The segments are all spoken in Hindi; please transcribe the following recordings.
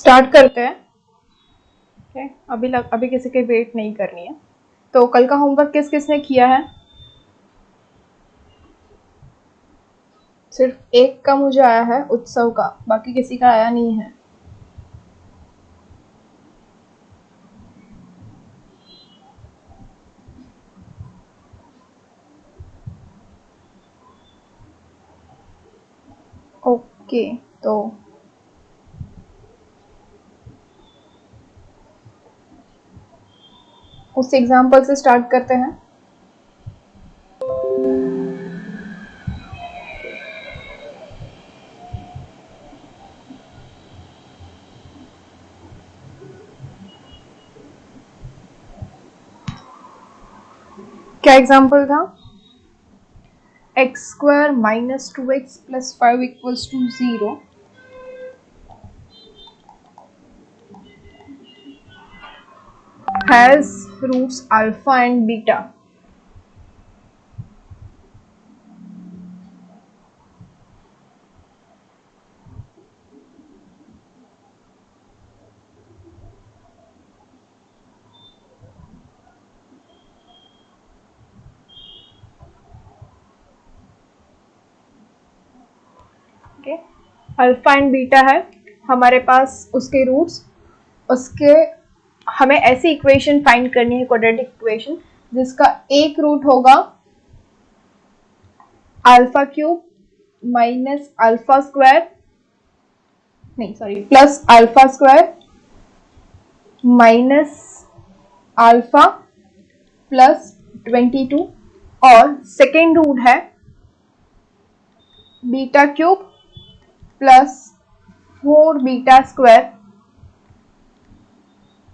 स्टार्ट करते हैं। ओके, अभी किसी के वेट नहीं करनी है। तो कल का होमवर्क किस किसने किया है? सिर्फ एक का मुझे आया है, उत्सव का, बाकी किसी का आया नहीं है। ओके, तो उस एग्जाम्पल से स्टार्ट करते हैं। क्या एग्जाम्पल था? x² - 2x + 5 = 0 has roots alpha and beta. Okay, alpha and beta है हमारे पास, उसके रूट्स, उसके हमें ऐसी इक्वेशन फाइंड करनी है, क्वाड्रेटिक इक्वेशन, जिसका एक रूट होगा alpha cube minus alpha square, नहीं sorry, plus alpha square minus alpha plus 22, और सेकेंड रूट है beta cube plus 4 beta square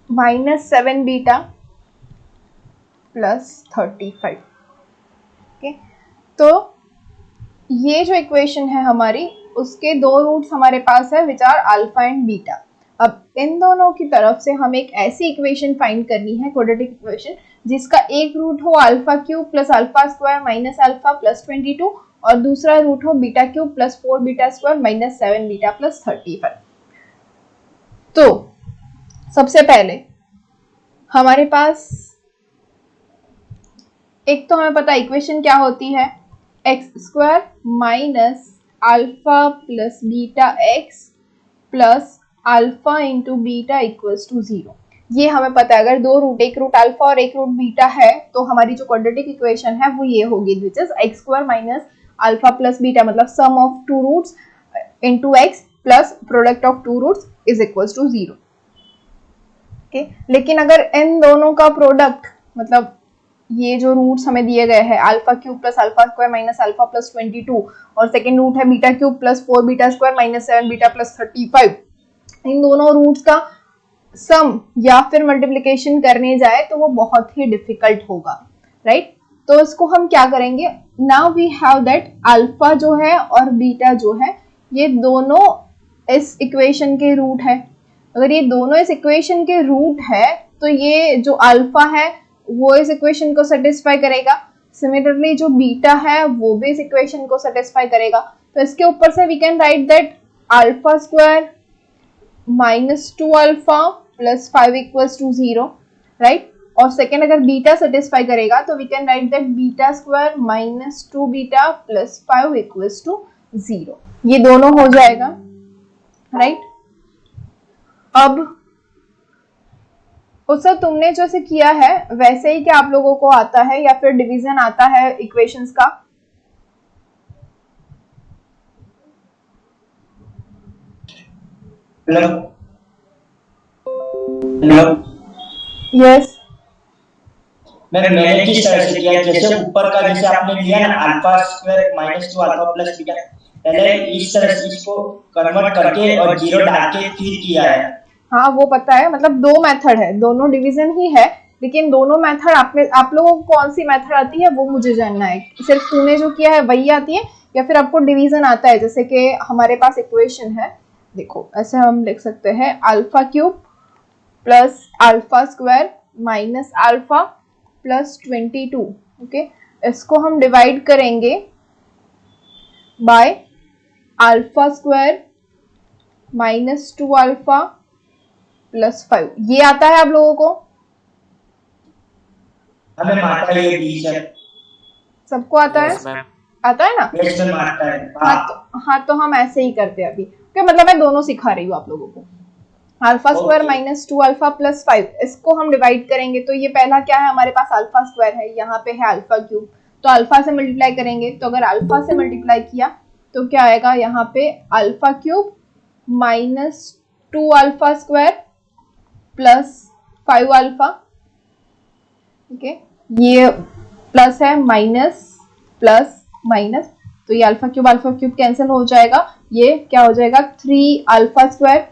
minus 7 beta plus 35। Okay, तो ये जो इक्वेशन है हमारी, उसके दो रूट्स हमारे पास है which are alpha and beta. अब इन दोनों की तरफ से हमें एक ऐसी इक्वेशन फाइंड करनी है, क्वाड्रेटिक इक्वेशन, जिसका एक रूट हो alpha cube plus alpha square minus alpha plus 22, और दूसरा रूट हो beta cube plus 4 beta square minus 7 beta plus 35। तो सबसे पहले हमारे पास एक तो हमें पता इक्वेशन क्या होती है, x² minus alpha plus beta x plus alpha into beta equals to 0। ये हमें पता है, अगर दो रूट, एक रूट अल्फा और एक रूट बीटा है, तो हमारी जो क्वाड्रेटिक इक्वेशन है वो ये होगी, which is x² minus alpha plus beta, मतलब sum of two roots into x plus product of two roots is equals to 0। Okay, लेकिन अगर इन दोनों का प्रोडक्ट, मतलब ये जो रूट्स हमें दिए गए हैं, alpha cube plus alpha square minus alpha plus 22, और सेकेंड रूट है beta cube plus 4 beta square minus 7 beta plus 35, इन दोनों रूट्स का सम या फिर मल्टीप्लिकेशन करने जाए तो वो बहुत ही डिफिकल्ट होगा, राइट? तो इसको हम क्या करेंगे, now we have that alpha जो है और बीटा जो है, ये दोनों इस इक्वेशन के रूट है। अगर ये दोनों इस इक्वेशन के रूट है, तो ये जो अल्फा है वो इस इक्वेशन को सेटिस्फाई करेगा, सिमिलरली जो बीटा है वो भी इस इक्वेशन को सेटिस्फाई करेगा। तो इसके ऊपर से we can write that alpha square minus 2 alpha plus 5 equals to 0, right? और सेकेंड अगर बीटा सेटिस्फाई करेगा तो we can write that beta square minus 2 beta plus 5 equals to 0। ये दोनों हो जाएगा, राइट? अब उससे तुमने जैसे किया है वैसे ही क्या आप लोगों को आता है, या फिर डिवीजन आता है इक्वेशंस का? यस, मैंने किस तरह से किया, जैसे ऊपर का जैसे आपने लिया ना alpha square minus 2 alpha plus beta, पहले इस तरह से इसको कन्वर्ट करके और 0 डाल के फिर किया है। हाँ वो पता है, मतलब दो मेथड है, दोनों डिवीजन ही है, लेकिन दोनों मेथड आप लोगों को कौन सी मेथड आती है वो मुझे जानना है। सिर्फ तूने जो किया है वही आती है, या फिर आपको डिवीजन आता है? जैसे कि हमारे पास इक्वेशन है, देखो ऐसे हम लिख सकते हैं, alpha cube plus alpha square minus alpha plus 22। Okay, इसको हम डिवाइड करेंगे bye alpha square minus 2 alpha +5 ये आता है आप लोगों को? हमें आता है ये डिवीजन। सबको आता है? आता है ना? यस मैम आता है। हाँ तो हम ऐसे ही करते हैं अभी, क्योंकि मतलब मैं दोनों सिखा रही हूँ आप लोगों को। Alpha square minus 2 alpha plus 5 इसको हम डिवाइड करेंगे तो ये पहला क्या है हमारे पास अल्फा स्क्वायर है, यहाँ पे है अल्फा क्यूब, तो अल्फा से मल्टीप्लाई करेंगे, तो अगर अल्फा से मल्टीप्लाई किया तो क्या आएगा यहाँ पे alpha cube minus 2 alpha square plus 5 alpha. Okay, ये प्लस है, माइनस प्लस माइनस, तो ये अल्फा क्यूब कैंसिल हो जाएगा, ये क्या हो जाएगा 3 अल्फा स्क्वायर,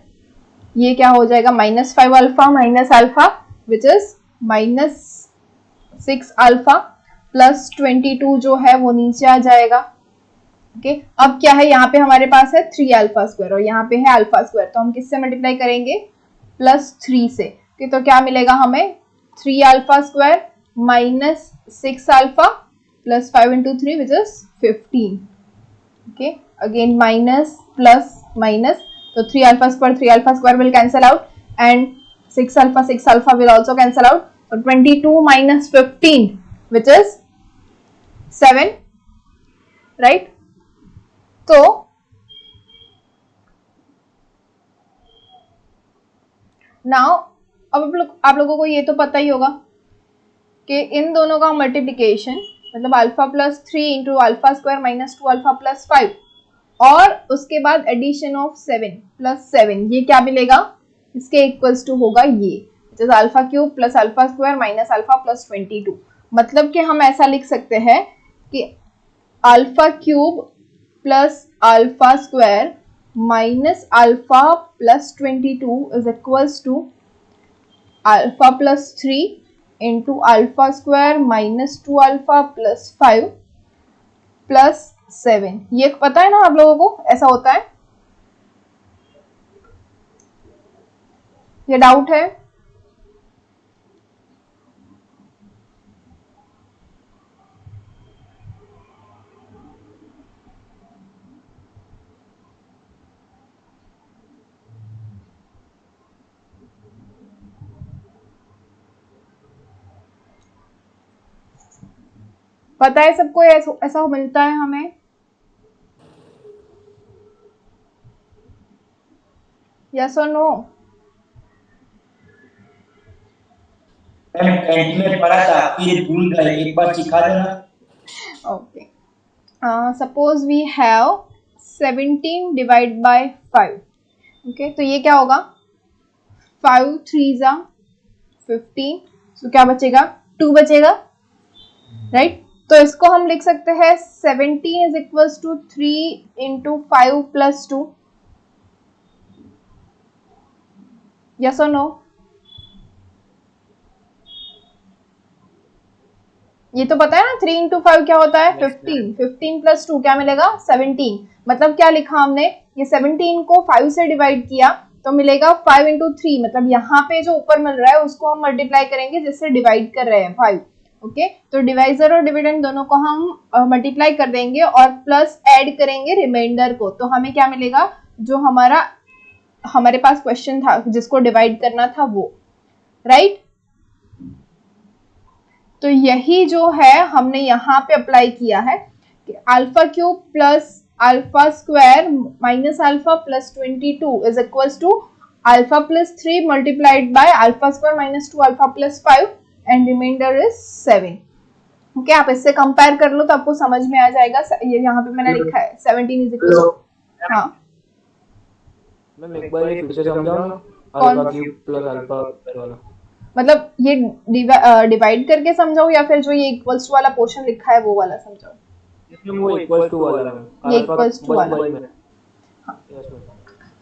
ये क्या हो जाएगा -5 alpha minus alpha which is -6 alpha plus 22 जो है वो नीचे आ जाएगा। ओके, अब क्या है यहाँ पे हमारे पास है 3 अल्फा स्क्वायर और यहाँ पे है अल्फा स्क्वायर, तो हम किससे मल्टीप्लाई करेंगे +3 से। ओके, तो क्या मिलेगा हमें 3 alpha square minus 6 alpha plus 5 into 3 which is 15। Okay, again minus plus minus, so 3 alpha square will cancel out and 6 alpha will also cancel out, so 22 minus 15 which is 7, right? तो now अब आप लोगों को ये तो पता ही होगा कि इन दोनों का मल्टीप्लिकेशन मतलब alpha plus 3 into alpha square minus 2 alpha plus 5 और उसके बाद एडिशन ऑफ 7 प्लस 7 ये क्या मिलेगा, इसके इक्वल्स टू होगा ये alpha cube plus alpha square minus alpha plus 22। मतलब कि हम ऐसा लिख सकते हैं कि alpha cube plus alpha square minus alpha plus 22 is equals to alpha plus 3 into alpha square minus 2 alpha plus 5 plus 7। ये पता है ना आप लोगों को ऐसा होता है? ये डाउट है? पता है सबको ऐसा मिलता है हमें? यस और नो? एंड में पढ़ा था फिर भूल गए, एक बार सिखा देना। Okay, suppose we have 17 divide by 5। Okay, तो ये क्या होगा 5 3 जा 15, तो क्या बचेगा 2 बचेगा, राइट? तो इसको हम लिख सकते हैं 17 is equals to 3 into 5 plus 2। Yes और नो? ये तो पता है ना 3 इंटू 5 क्या होता है 15, 15 प्लस 2 क्या मिलेगा 17। मतलब क्या लिखा हमने, ये 17 को 5 से डिवाइड किया तो मिलेगा 5 इंटू 3, मतलब यहाँ पे जो ऊपर मिल रहा है उसको हम मल्टीप्लाई करेंगे जिससे डिवाइड कर रहे हैं 5। ओके, तो डिवाइजर और डिविडेंड दोनों को हम मल्टीप्लाई कर देंगे और प्लस ऐड करेंगे रिमाइंडर को, तो हमें क्या मिलेगा जो हमारे पास क्वेश्चन था जिसको डिवाइड करना था वो, राइट? तो यही जो है हमने यहाँ पे अप्लाई किया है कि alpha cube plus alpha square minus alpha plus 22 is equals to alpha plus 3 multiplied by alpha square minus 2 alpha plus 5 and remainder is 7। Okay, आप इससे कंपेयर कर लो तो आपको समझ में आ जाएगा। ये यहाँ पे मैंने लिखा है 17 इज इक्वल टू, हाँ मैम एक बार ये फिर से समझाओ ना, अल्फा क्यूब प्लस अल्फा वाला। मतलब ये डिवाइड करके समझाओ या फिर जो ये इक्वल्स टू वाला पोर्शन लिखा है वो वाला समझाओ? इसमें वो इक्वल्स टू वाला है, ये इक्वल्स टू वाला, हाँ।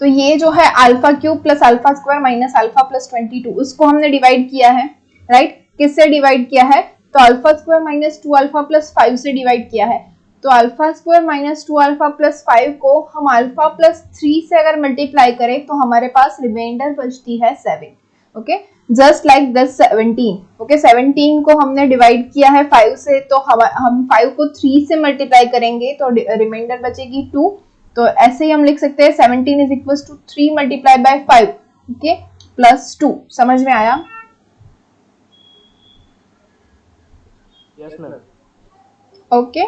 तो ये जो है alpha cube plus alpha square minus alpha plus 22 उसको हमने डिवाइड किया है, राइट? किससे डिवाइड किया है? तो alpha square minus 2 alpha plus 5 से डिवाइड किया है। तो alpha square minus 2 alpha plus 5 को हम अल्फा प्लस 3 से अगर मल्टीप्लाई करें तो हमारे पास रिमाइंडर बचती है 7। Okay, just like this 17। Okay, 17 को हमने डिवाइड किया है 5 से, तो हम 5 को 3 से मल्टीप्लाई करेंगे तो रिमाइंडर बचेगी 2। तो ऐसे ही हम लिख सकते हैं 17 is equal to 3 multiply by 5। Okay, plus 2। समझ में आया? Yes ma'am. ओके,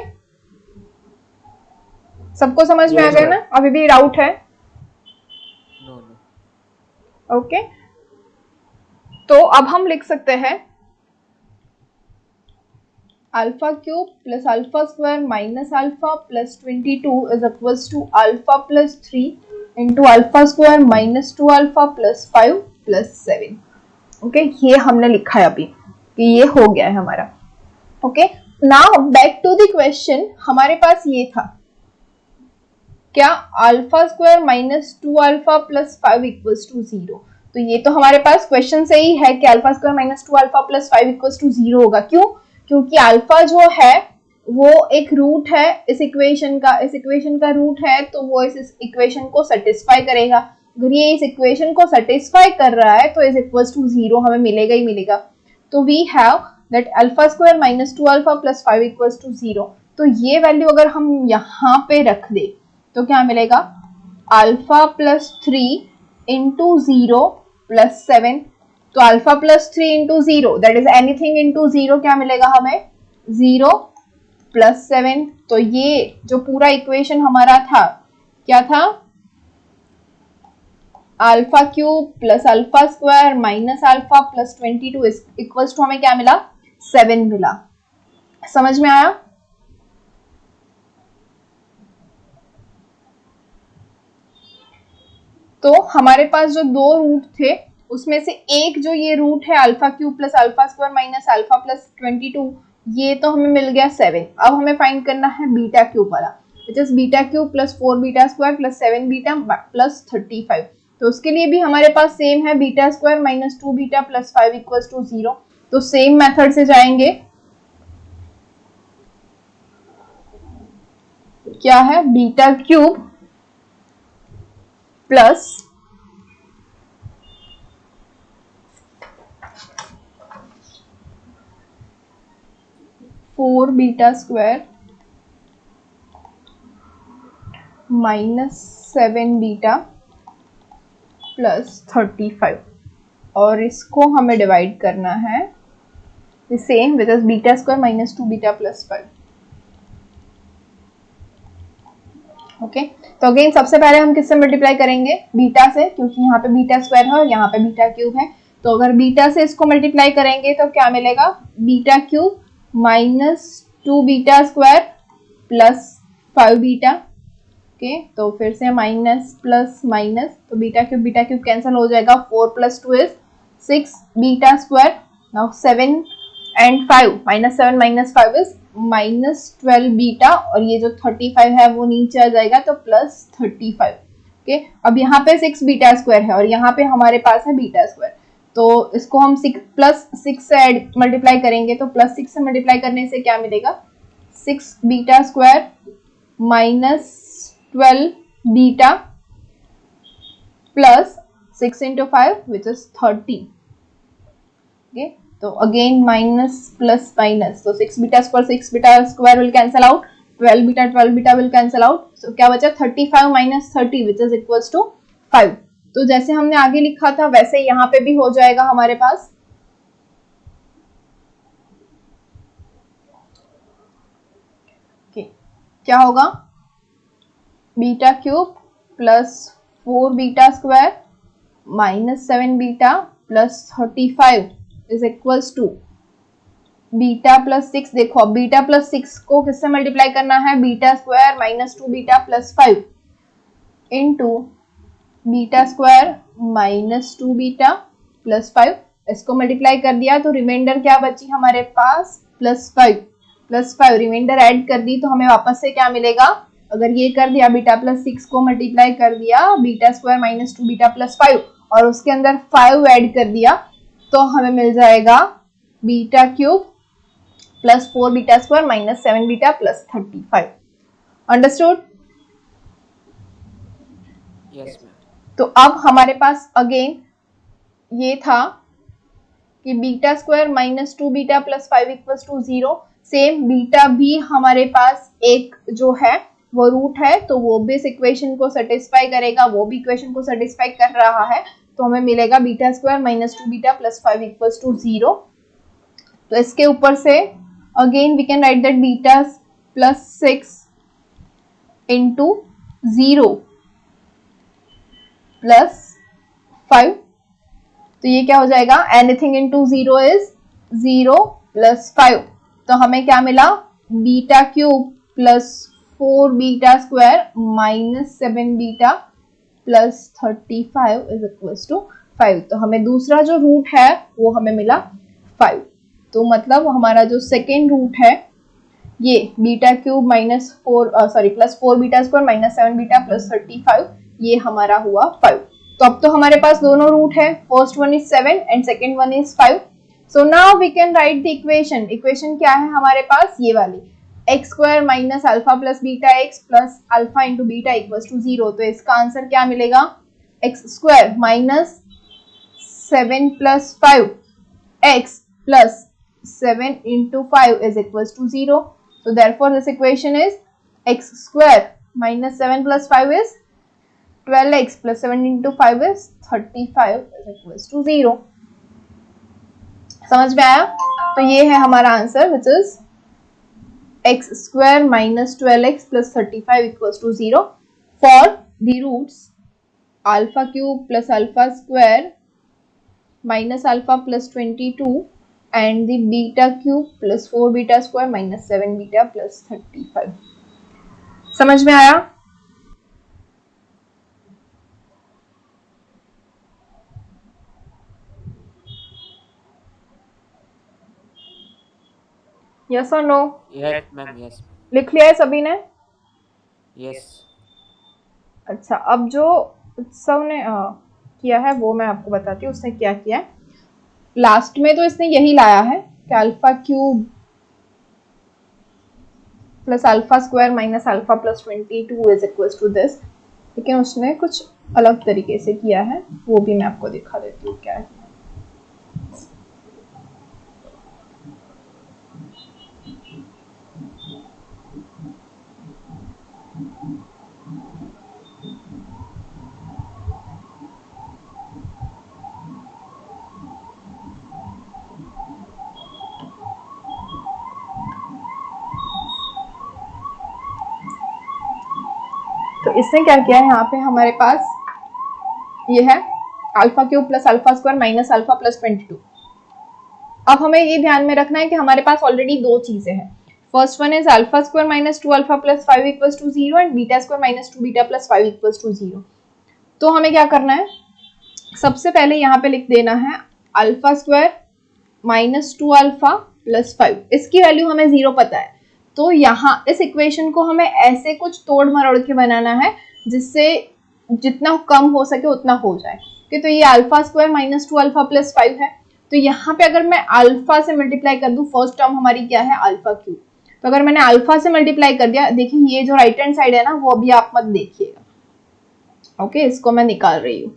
सबको समझ में आ Yes, गया ma'am. ना? अभी भी डाउट है? No no. ओके, तो अब हम लिख सकते हैं alpha cube plus alpha square minus alpha plus 22 is equals to alpha plus 3 into alpha square minus 2 alpha plus 5 plus 7। Okay, ये हमने लिखा है अभी कि ये हो गया है हमारा। Okay, now back to the question. हमारे पास ये था क्या alpha square minus 2 alpha plus 5 equals to 0। तो ये तो हमारे पास क्वेश्चन से ही है कि alpha square minus 2 alpha plus 5 equals to 0 होगा। क्यों? क्योंकि अल्फा जो है वो एक रूट है इस इक्वेशन का रूट है, तो वो इस इक्वेशन को सेटिस्फाई करेगा। अगर ये इस इक्वेशन को सेटिस्फाई कर रहा है तो इज इक्वल्स टू 0 हमें मिलेगा ही मिलेगा। तो we have that alpha square minus 2 alpha plus 5 equals to 0। तो ये वैल्यू अगर हम यहाँ पे रख दे तो क्या मिलेगा? Alpha plus 3 into 0 plus 7। तो alpha plus 3 into 0 that is anything into 0, क्या मिलेगा हमें? 0 प्लस 7। तो ये जो पूरा इक्वेशन हमारा था क्या था? Alpha cube plus alpha square minus alpha plus 22 equals to हमें क्या मिला? 7 मिला। समझ में आया? तो हमारे पास जो दो रूट थे उसमें से एक जो ये रूट है alpha cube plus alpha square minus alpha plus 22, ये तो हमें मिल गया 7। अब हमें फाइंड करना है बीटा क्यूब वाला, which is beta cube plus 4 beta square plus 7 beta plus 35। तो उसके लिए भी हमारे पास सेम है, beta square minus 2 beta plus 5 equals to 0। तो सेम मेथड से जाएंगे। क्या है? Beta cube plus 4 beta square minus 7 beta plus 35, और इसको हमें डिवाइड करना है the same with beta square minus 2 beta plus 5। Okay, तो अगेन सबसे पहले हम किससे मल्टीप्लाई करेंगे? बीटा से, क्योंकि यहाँ पे बीटा स्क्वायर है और यहाँ पे बीटा क्यूब है। तो अगर बीटा से इसको मल्टीप्लाई करेंगे तो क्या मिलेगा? Beta cube minus 2 beta square plus 5 beta. Okay, तो फिर से माइनस प्लस माइनस, तो बीटा क्यूब कैंसिल हो जाएगा। 4 plus 2 is 6 beta square. Now 7 and 5 minus 7 minus 5 is minus 12 beta, और ये जो 35 है वो नीचे आ जाएगा तो प्लस 35। ओके, अब यहाँ पे 6 बीटा स्क्वायर है और यहाँ पे हमारे पास है बीटा स्क्वायर, तो इसको हम 6 प्लस 6 से मल्टीप्लाई करेंगे। तो प्लस 6 से मल्टीप्लाई करने से क्या मिलेगा? 6 beta square minus 12 beta plus 6 into 5 which is 30। Okay, तो अगेन माइनस प्लस माइनस, तो 6 beta square will cancel out, 12 beta will cancel out. So क्या बचा? 35 minus 30 which is equals to 5। तो जैसे हमने आगे लिखा था वैसे यहाँ पे भी हो जाएगा हमारे पास। क्या होगा? Beta cube plus 4 beta square minus 7 beta plus 35 is equals to beta plus 6। देखो अब बीटा प्लस 6 को किससे मल्टीप्लाई करना है? Beta square minus 2 beta plus 5 into beta square minus 2 beta plus 5। इसको मल्टीप्लाई कर दिया तो रिमाइंडर क्या बची हमारे पास? प्लस 5 रिमाइंडर ऐड कर दी तो हमें वापस से क्या मिलेगा? अगर ये कर दिया बीटा प्लस 6 को मल्टीप्लाई कर दिया beta square minus 2 beta plus 5 और उसके अंदर 5 ऐड कर दिया तो हमें मिल जाएगा beta cube plus 4 beta square minus 7 beta plus 35। Understood? Yes ma'am. तो अब हमारे पास अगेन ये था कि beta square minus 2 beta plus 5 equals to 0। Same beta भी हमारे पास एक जो है वो रूट है, तो वो भी इस इक्वेशन को सेटिस्फाई करेगा, वो भी इक्वेशन को सेटिस्फाई कर रहा है। तो हमें मिलेगा beta square minus 2 beta plus 5 equals to 0। तो इसके ऊपर से again we can write that beta plus 6 into 0 plus 5। तो ये क्या हो जाएगा, एनीथिंग इंटू 0 इज 0 प्लस 5। तो हमें क्या मिला, beta cube plus 4 beta square minus 7 beta plus 35 is equals to 5। तो हमें दूसरा जो रूट है वो हमें मिला 5। तो मतलब हमारा जो सेकेंड रूट है ये beta cube minus 4 plus 4 beta square minus 7 beta plus 35, ये हमारा हुआ 5। तो अब तो हमारे पास दोनों रूट है, first one is 7 and second one is 5। So now we can write the equation. Equation क्या है हमारे पास, ये वाली, x square minus alpha plus beta x plus alpha into beta equals to 0। तो इसका आंसर क्या मिलेगा, x square minus 7 plus 5 x plus 7 into 5 is equals to 0. So therefore this equation is x square minus 7 plus 5 is 12x plus 7 into 5 is 35 is equals to 0. समझ में आया? तो ये है हमारा answer which is x square minus 12x plus 35 equals to 0 for the roots alpha cube plus alpha square minus alpha plus 22 and the beta cube plus 4 beta square minus 7 beta plus 35. समझ में आया? Yes or no? Yes ma'am, yes लिख लिया है सभी ने? yes। अच्छा, अब जो उत्सव ने किया है वो मैं आपको बताती हूँ उसने क्या किया है। लास्ट में तो इसने यही लाया है कि alpha cube plus alpha square minus alpha plus 22 is equals to this, लेकिन उसने कुछ अलग तरीके से किया है, वो भी मैं आपको दिखा देती हूँ क्या है। तो इसने क्या किया है, यहाँ पे हमारे पास ये है alpha cube plus alpha square minus alpha plus 22। अब हमें ये ध्यान में रखना है कि हमारे पास ऑलरेडी दो चीजें हैं। First one is alpha square minus 2 alpha plus 5 equals to 0 and beta square minus 2 beta plus 5 equals to 0। तो हमें क्या करना है, सबसे पहले यहाँ पे लिख देना है alpha square minus 2 alpha plus 5। इसकी वैल्यू हमें 0 पता है, तो यहाँ इस इक्वेशन को हमें ऐसे कुछ तोड़ मरोड़ के बनाना है जिससे जितना कम हो सके उतना हो जाए। कि तो ये alpha square minus 2 alpha plus 5 है, तो यहाँ पे अगर मैं अल्फा से मल्टीप्लाई कर दूं, फर्स्ट टर्म हमारी क्या है अल्फा क्यूब, तो अगर मैंने अल्फा से मल्टीप्लाई कर दिया, देखिए ये जो राइट हैंड साइड है ना वो अभी आप मत देखिएगा। ओके, इसको मैं निकाल रही हूँ,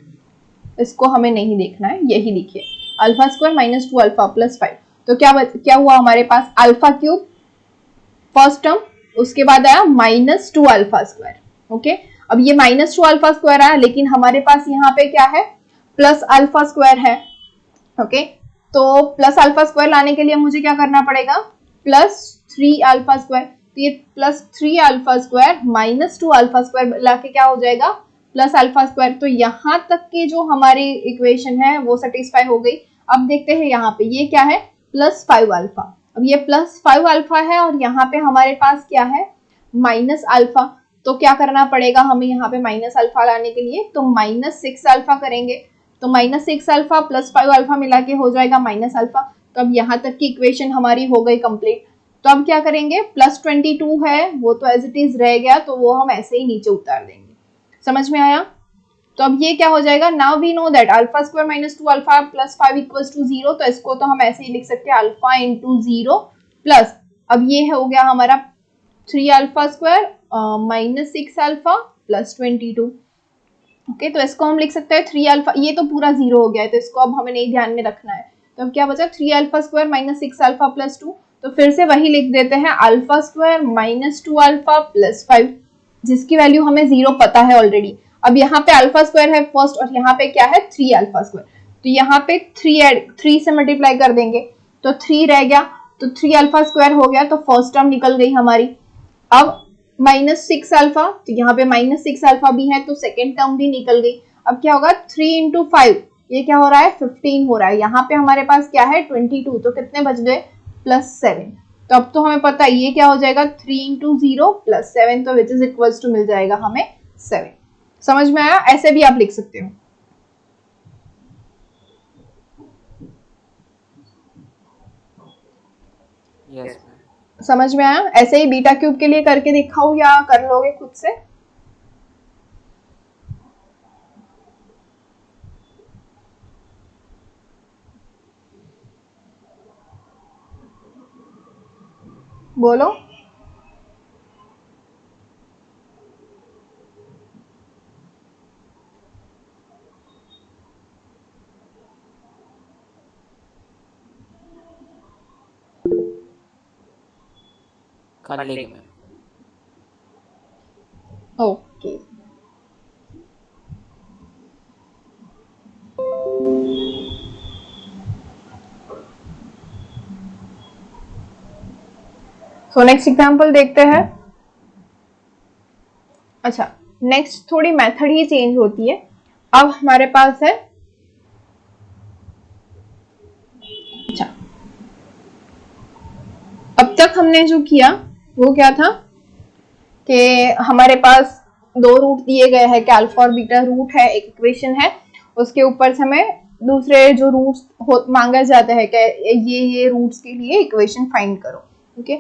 इसको हमें नहीं देखना है, यही लिखिए alpha square minus 2 alpha plus 5। तो क्या हुआ हमारे पास, अल्फा क्यूब फर्स्ट टर्म, उसके बाद आया माइनस 2 अल्फा स्क्वायर। ओके, अब ये माइनस 2 अल्फा स्क्वायर आया, लेकिन हमारे पास यहाँ पे क्या है, प्लस अल्फा स्क्वायर है। ओके, तो प्लस अल्फा स्क्वायर लाने के लिए मुझे क्या करना पड़ेगा, प्लस 3 अल्फा स्क्वायर। तो ये plus 3 alpha square minus 2 alpha square लाके क्या हो जाएगा, प्लस अल्फा स्क्वायर। तो यहाँ तक की जो हमारी इक्वेशन है वो सेटिस्फाई हो गई। अब देखते हैं यहाँ पे ये क्या है, प्लस 5 अल्फा। अब ये प्लस 5 अल्फा है और यहाँ पे हमारे पास क्या है, माइनस अल्फा। तो क्या करना पड़ेगा हमें यहाँ पे माइनस अल्फा लाने के लिए, तो माइनस 6 अल्फा करेंगे। तो माइनस 6 अल्फा प्लस 5 अल्फा मिला के हो जाएगा माइनस अल्फा। तो अब यहाँ तक की इक्वेशन हमारी हो गई कंप्लीट। तो अब क्या करेंगे, प्लस 22 है वो तो एज इट इज रह गया, तो वो हम ऐसे ही नीचे उतार देंगे। समझ में आया? तो अब ये क्या हो जाएगा, now we know that alpha square minus 2 alpha plus 5 equals to 0। तो इसको तो हम ऐसे ही लिख सकते हैं अल्फा इंटू 0 प्लस, अब ये हो गया हमारा 3 alpha square minus 6 alpha plus 22। Okay, तो इसको हम लिख सकते हैं 3 अल्फा, ये तो पूरा 0 हो गया है तो इसको अब हमें नहीं ध्यान में रखना है। तो अब क्या बचा, 3 alpha square minus 6 alpha plus 2। तो फिर से वही लिख देते हैं alpha square minus 2 alpha plus 5, जिसकी वैल्यू हमें 0 पता है ऑलरेडी। अब यहाँ पे अल्फा स्क्वायर है फर्स्ट और यहाँ पे क्या है 3 अल्फा स्क्वायर, तो यहाँ पे 3 से मल्टीप्लाई कर देंगे तो 3 रह गया, तो 3 अल्फा स्क्वायर हो गया, तो फर्स्ट टर्म निकल गई हमारी। अब -6 अल्फा, तो यहाँ पे -6 अल्फा भी है तो सेकेंड टर्म भी निकल गई। अब क्या होगा 3 इंटू 5, ये क्या हो रहा है 15 हो रहा है। यहाँ पे हमारे पास क्या है 22, तो कितने बच गए +7। तो अब तो हमें पता है ये क्या हो जाएगा 3 इंटू 0 +7, तो विच इज इक्वल्स टू मिल जाएगा हमें 7। समझ में आया? ऐसे भी आप लिख सकते हो। Yes ma'am. समझ में आया? ऐसे ही बीटा क्यूब के लिए करके दिखाऊं या कर लोगे खुद से? बोलो। कर लेंगे ma'am. Okay, so next example देखते हैं। अच्छा, नेक्स्ट थोड़ी मेथड ही चेंज होती है। अब हमारे पास है, अच्छा अब तक हमने जो किया वो क्या था कि हमारे पास दो रूट दिए गए हैं कि अल्फा और बीटा रूट है, एक इक्वेशन है, उसके ऊपर से हमें दूसरे जो रूट्स मांगा जाता है कि ये रूट्स के लिए इक्वेशन फाइंड करो। ओके,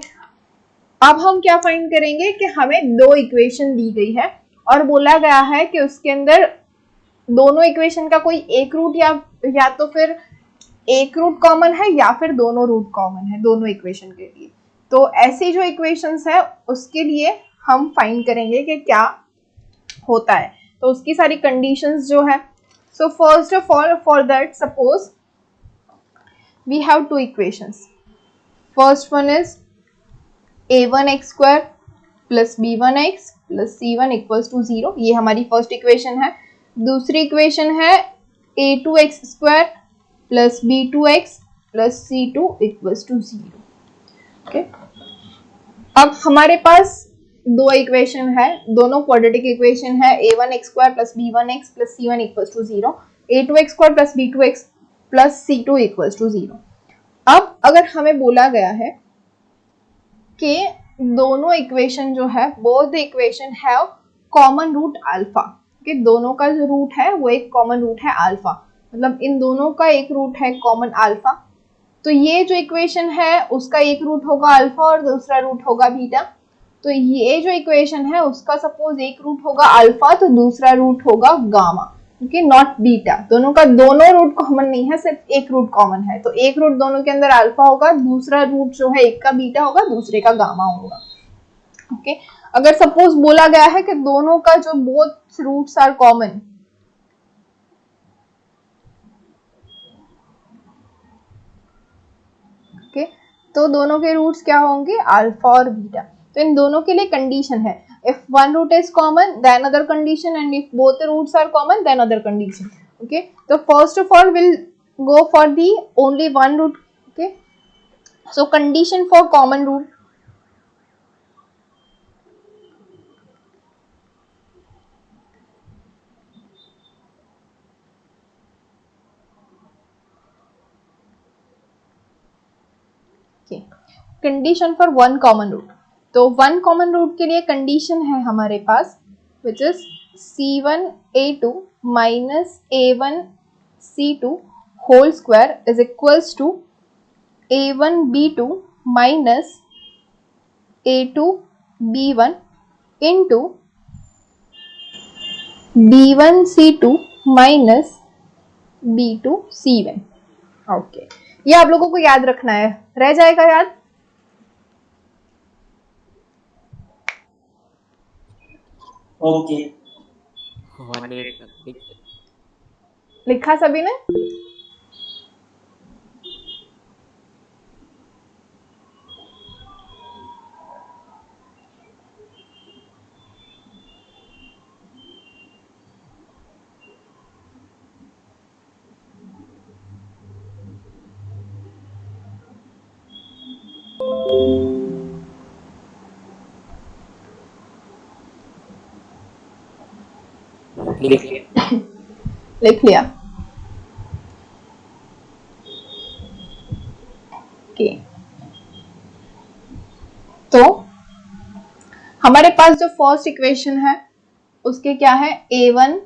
अब हम क्या फाइंड करेंगे कि हमें दो इक्वेशन दी गई है और बोला गया है कि उसके अंदर दोनों इक्वेशन का कोई एक रूट या तो फिर एक रूट कॉमन है या फिर दोनों रूट कॉमन है दोनों इक्वेशन के लिए। तो ऐसी जो इक्वेशंस है उसके लिए हम फाइंड करेंगे कि क्या होता है, तो उसकी सारी कंडीशंस जो है। So first of all for that suppose we have two equations. First one is a1x square plus b1x plus c1 equals to 0, ये हमारी फर्स्ट इक्वेशन है। दूसरी इक्वेशन है a2x square plus b2x plus c2 equals to 0। Okay, अब हमारे पास दो इक्वेशन है, दोनों क्वाड्रेटिक इक्वेशन है, a1x square plus b1x plus c1 equals to 0, a2x square plus b2x plus c2 equals to 0। अब अगर हमें बोला गया है कि दोनों इक्वेशन जो है both the equation have common root alpha, कि दोनों का जो रूट है वो एक कॉमन रूट है अल्फा, मतलब इन दोनों का एक रूट है कॉमन अल्फा। तो ये जो इक्वेशन है उसका एक रूट होगा अल्फा और दूसरा रूट होगा बीटा। तो ये जो इक्वेशन है उसका सपोज एक रूट होगा अल्फा तो दूसरा रूट होगा गामा, ओके, नॉट बीटा। दोनों का दोनों रूट कॉमन नहीं है, सिर्फ एक रूट कॉमन है, तो एक रूट दोनों के अंदर अल्फा होगा, दूसरा रूट जो है एक का बीटा होगा दूसरे का गामा होगा। ओके, अगर सपोज बोला गया है कि दोनों का जो both roots are common, okay, तो दोनों के रूट्स क्या होंगे अल्फा और बीटा। तो इन दोनों के लिए कंडीशन है, if one root is common then other condition, and if both the roots are common then other condition। okay, so first of all we'll go for the only one root। okay, so condition for common root, okay, condition for one common root। तो one common root के लिए condition है हमारे पास which is c1a2 minus a1c2 whole square is equals to a1b2 minus a2b1 into b1c2 minus b2c1। Okay, ये आप लोगों को याद रखना है, रह जाएगा याद? Okay, 1 minute ma'am. लिखा सभी ने? लिख लिया। ओके, तो हमारे पास जो फर्स्ट इक्वेशन है उसके क्या है, a1,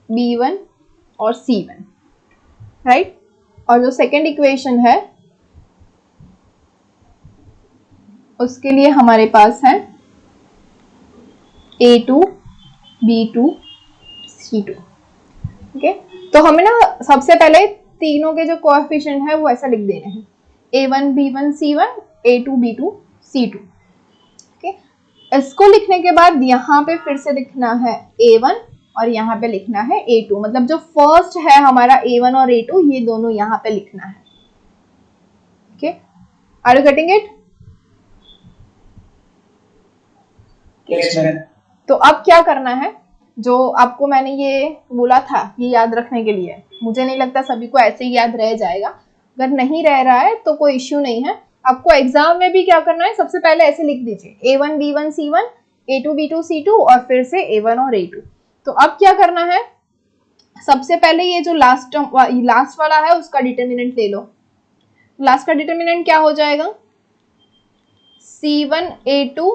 b1 और c1, राइट। और जो सेकेंड इक्वेशन है उसके लिए हमारे पास है a2, b2, c2। ओके, तो हमें ना सबसे पहले तीनों के जो कोएफिशिएंट है वो ऐसा लिख देने हैं, a1, b1, c1, a2, b2, c2। Okay, इसको लिखने के बाद यहाँ पे फिर से लिखना है a1 और यहाँ पे लिखना है a2, मतलब जो फर्स्ट है हमारा a1 और a2 ये दोनों यहाँ पे लिखना है। Okay, are you getting it? तो अब क्या करना है, जो आपको मैंने ये बोला था ये याद रखने के लिए, मुझे नहीं लगता सभी को ऐसे ही याद रह जाएगा। अगर नहीं रह रहा है तो कोई इश्यू नहीं है, आपको एग्जाम में भी क्या करना है, सबसे पहले ऐसे लिख दीजिए a1, b1, c1, a2, b2, c2 और फिर से a1 और a2। तो अब क्या करना है, सबसे पहले ये जो लास्ट वाला है उसका डिटर्मिनेंट ले लो। लास्ट का डिटर्मिनेंट क्या हो जाएगा, c1 a2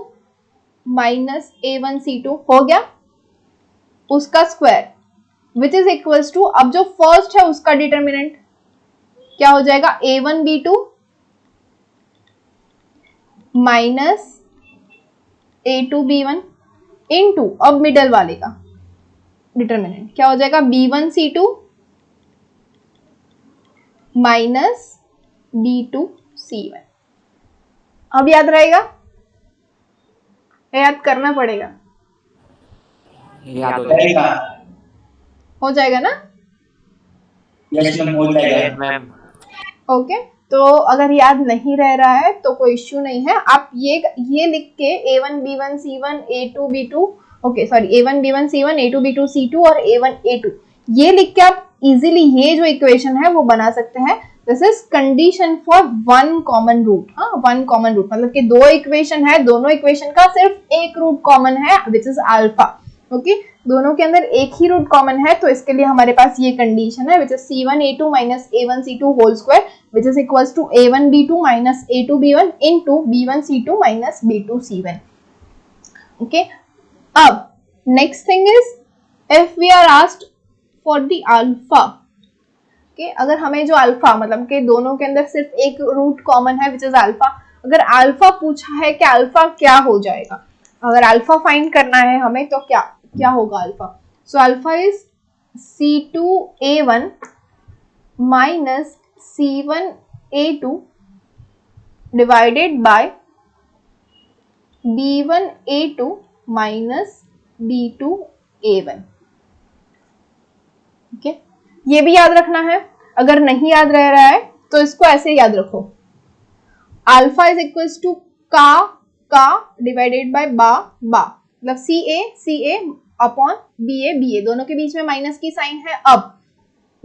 minus a1 c2 हो गया, उसका square which is equals to, अब जो फर्स्ट है उसका डिटर्मिनेंट क्या हो जाएगा, a1 b2 minus a2 b1 into, अब मिडल वाले का डिटर्मिनेंट क्या हो जाएगा, b1 c2 minus b2 c1। अब याद रहेगा, याद करना पड़ेगा, याद हो जाएगा ना? यस मैम, हो जाएगा। ओके, तो अगर याद नहीं रह रहा है तो कोई इश्यू नहीं है, आप ये लिख के a1 b1 c1 a2 b2, okay sorry, a1 b1 c1 a2 b2 c2 और a1 a2 ये लिख के आप इजीली ये जो इक्वेशन है वो बना सकते हैं। This is condition for one common root. हाँ, वन कॉमन रूट मतलब कि दो इक्वेशन है, दोनों इक्वेशन का सिर्फ एक रूट कॉमन है विच इज अल्फा। ओके, दोनों के अंदर एक ही रूट कॉमन है, तो इसके लिए हमारे पास ये कंडीशन है which is c1 a2 minus a1 c2 whole square which is equals to a1 b2 minus a2 b1 into b1 c2 minus b2 c1। Okay, अब next thing is if we are asked for the alpha. Okay, अगर हमें जो अल्फा मतलब कि दोनों के अंदर सिर्फ एक रूट कॉमन है विच इज अल्फा, अगर अल्फा पूछा है कि अल्फा क्या हो जाएगा, अगर अल्फा फाइंड करना है हमें तो क्या होगा alpha. So alpha is c2a1 minus c1a2 divided by b1a2 minus b2a1। Okay, ये भी याद रखना है, अगर नहीं याद रह रहा है तो इसको ऐसे याद रखो, अल्फा इज इक्वल्स टू का डिवाइडेड बाय बा, मतलब सी ए अपॉन बी ए, दोनों के बीच में माइनस की साइन है। अब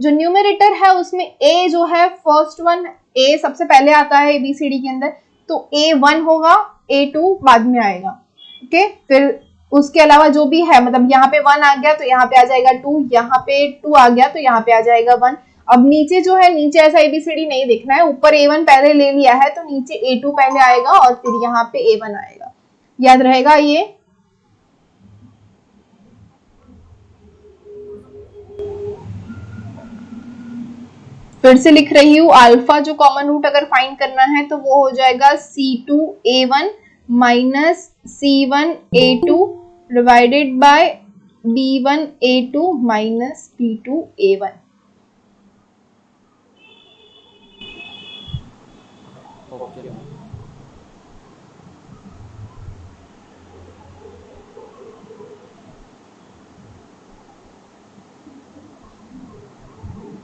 जो न्यूमरेटर है उसमें a जो है फर्स्ट वन, a सबसे पहले आता है ABCD के अंदर, तो a1 होगा, a2 बाद में आएगा। ओके, फिर उसके अलावा जो भी है मतलब यहाँ पे 1 आ गया तो यहाँ पे आ जाएगा 2, यहाँ पे 2 आ गया तो यहाँ पे आ जाएगा 1। अब नीचे जो है, नीचे ऐसा ABCD नहीं देखना है, ऊपर a1 पहले ले लिया है तो नीचे a2 पहले आएगा और फिर यहाँ पे a1 आएगा। याद रहेगा ये? फिर से लिख रही हूँ, अल्फा जो कॉमन रूट अगर फाइंड करना है तो वो हो जाएगा c2a1 minus c1a2 divided by b1a2 minus b2a1।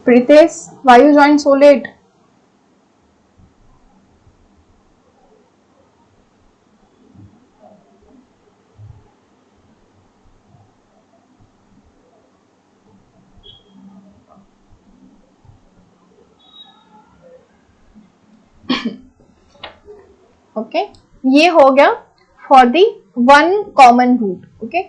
Pritesh, why you joined so late? Okay, ये हो गया for the one common root. Okay,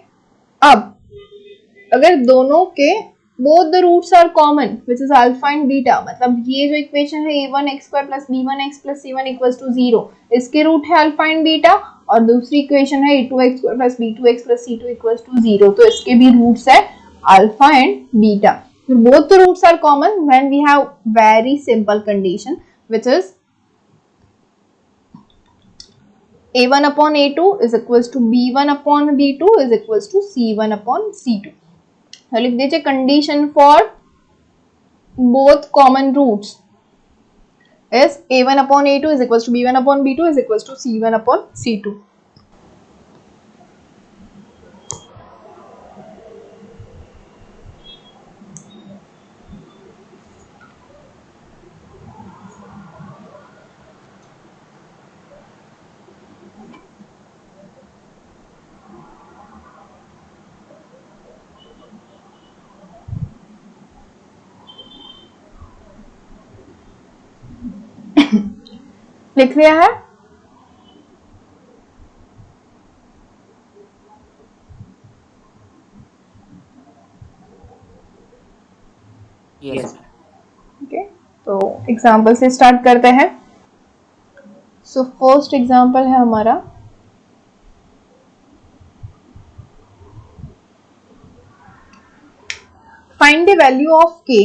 अब अगर दोनों के both the roots are common which is alpha and beta, मतलब ये जो इक्वेशन है a1x square plus b1x plus c1 equals to 0, इसके रूट है अल्फा एंड बीटा, और दूसरी इक्वेशन है a2x square plus b2x plus c2 equals to 0, तो इसके भी रूट्स है alpha and beta. Both the roots are common when we have very simple condition which is a1 upon a2 is equals to b1 upon b2 is equals to c1 upon c2. तो लिख दीजिए condition for both common roots is a1 upon a2 is equals to b1 upon b2 is equals to c1 upon c2. लिख लिया है? यस. ओके, तो एग्जाम्पल से स्टार्ट करते हैं. सो फर्स्ट एग्जाम्पल है हमारा find the value of k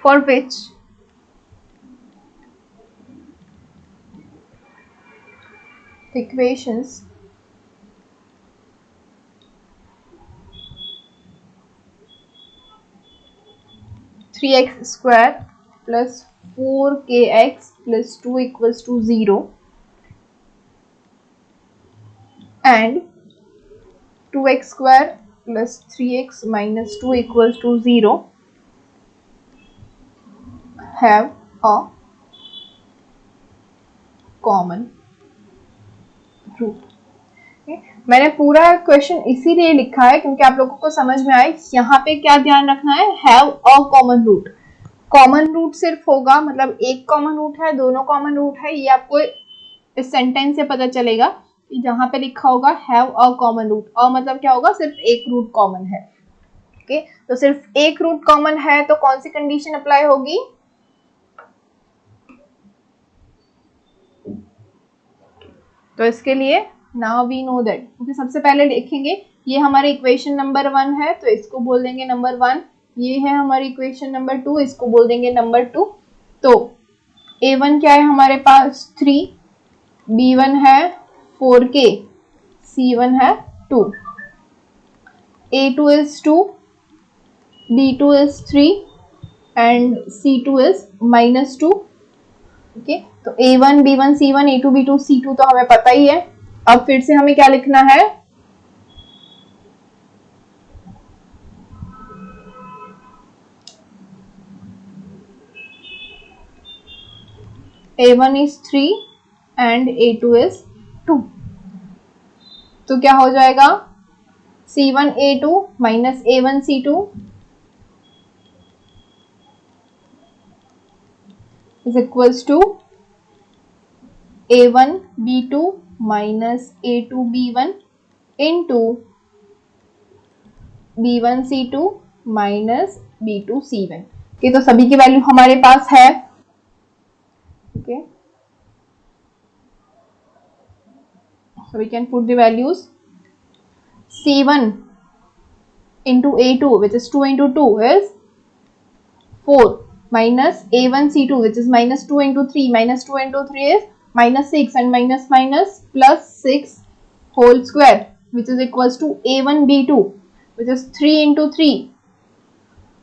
for which equations 3x square plus 4kx plus 2 equals to 0 and 2x square plus 3x minus 2 equals to 0 have a common root. मैंने पूरा क्वेश्चन इसीलिए लिखा है क्योंकि आप लोगों को समझ में आए. यहाँ पे क्या ध्यान रखना है, have a common root. Common root सिर्फ होगा, मतलब एक कॉमन रूट है, दोनों कॉमन रूट है, ये आपको इस सेंटेंस से पता चलेगा कि जहाँ पे लिखा होगा हैव अ कॉमन रूट, और मतलब क्या होगा, सिर्फ एक रूट कॉमन है. ओके, तो सिर्फ एक रूट कॉमन है तो कौन सी कंडीशन अप्लाई होगी, तो इसके लिए now we know that. Okay, सबसे पहले देखेंगे ये हमारी इक्वेशन नंबर 1 है तो इसको बोल देंगे नंबर 1. ये है हमारी इक्वेशन नंबर 2, इसको बोल देंगे नंबर 2. तो a1 क्या है हमारे पास 3, b1 है 4k, c1 है 2, a2 is 2, b2 is 3 and c2 is minus 2. Okay, तो a1 b1 c1 a2 b2 c2 तो हमें पता ही है. अब फिर से हमें क्या लिखना है, a1 is 3 and a2 is 2. तो क्या हो जाएगा, c1 a2 minus a1 c2 is equals to a1 b2 minus a2 b1 into b1 c2 minus b2 c1. Okay, तो सभी की वैल्यू हमारे पास है. Okay, so we can put the values. c1 into a2 which is 2 into 2 is 4 minus a1 c2 which is minus 2 into 3 minus 2 into 3 is minus 6 and minus minus plus 6 whole square which is equals to a1 b2 which is 3 into 3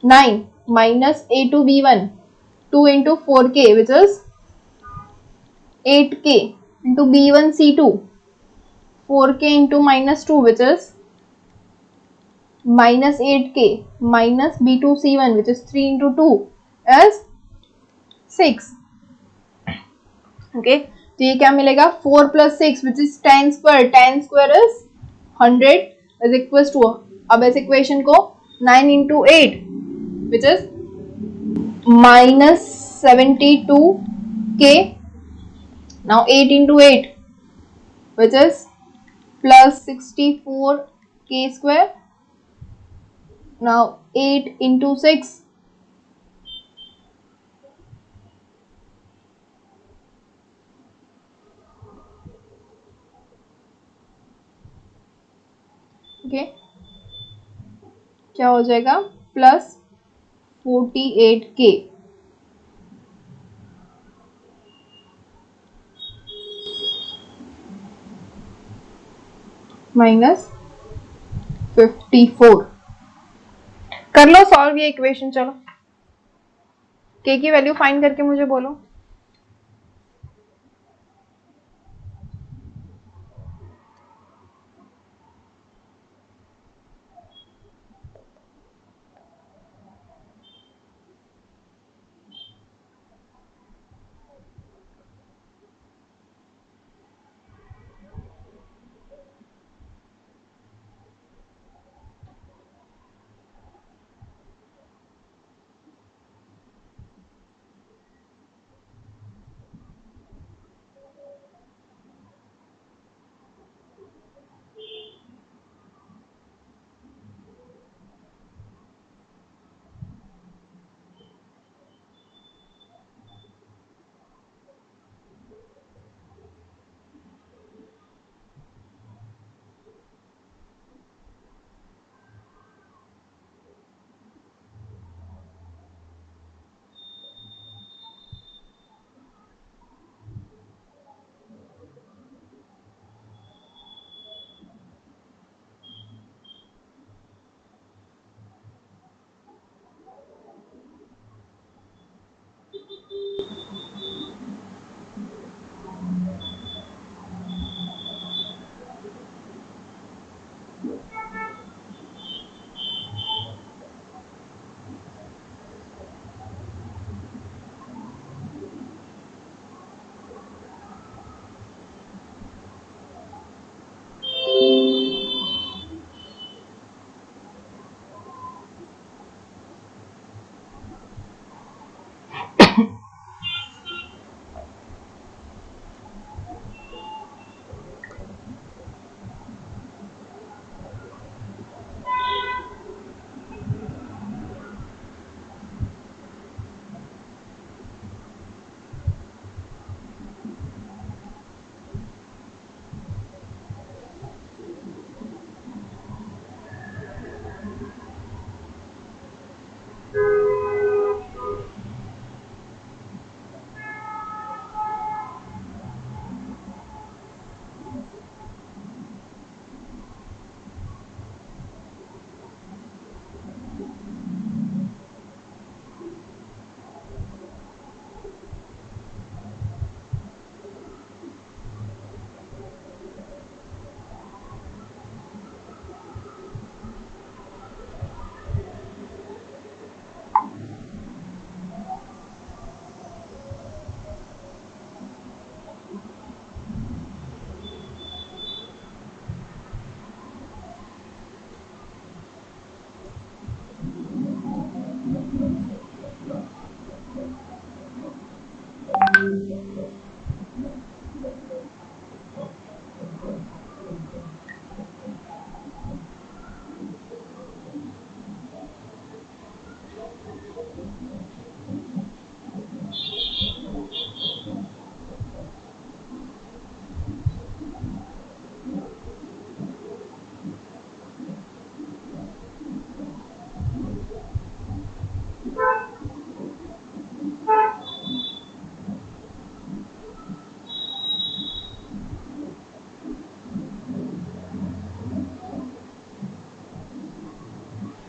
9 minus a2 b1 2 into 4k which is 8k into b1 c2 4k into minus 2 which is minus 8k minus b2 c1 which is 3 into 2 is 6. Okay, तो ये क्या मिलेगा, 4 plus 6 which is 10 square. 10 square is 100 is equals to, अब इस इक्वेशन को 9 into 8 which is minus 72 k. Now 8 into 8, which is plus 64 k square. Now 8 into 6, okay, क्या हो जाएगा, प्लस 48k माइनस 54। कर लो सॉल्व ये इक्वेशन, चलो k की वैल्यू फाइंड करके मुझे बोलो।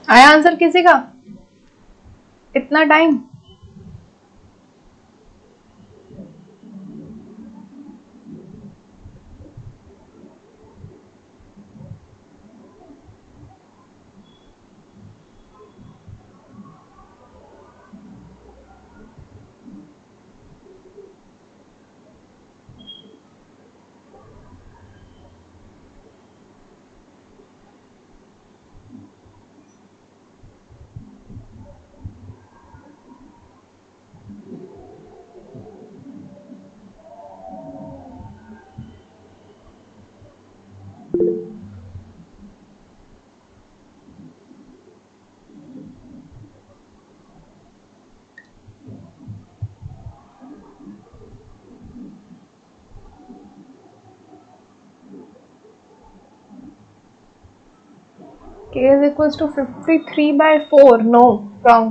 आया आंसर किसी का? इतना time? k is equals to 53/4. No, wrong.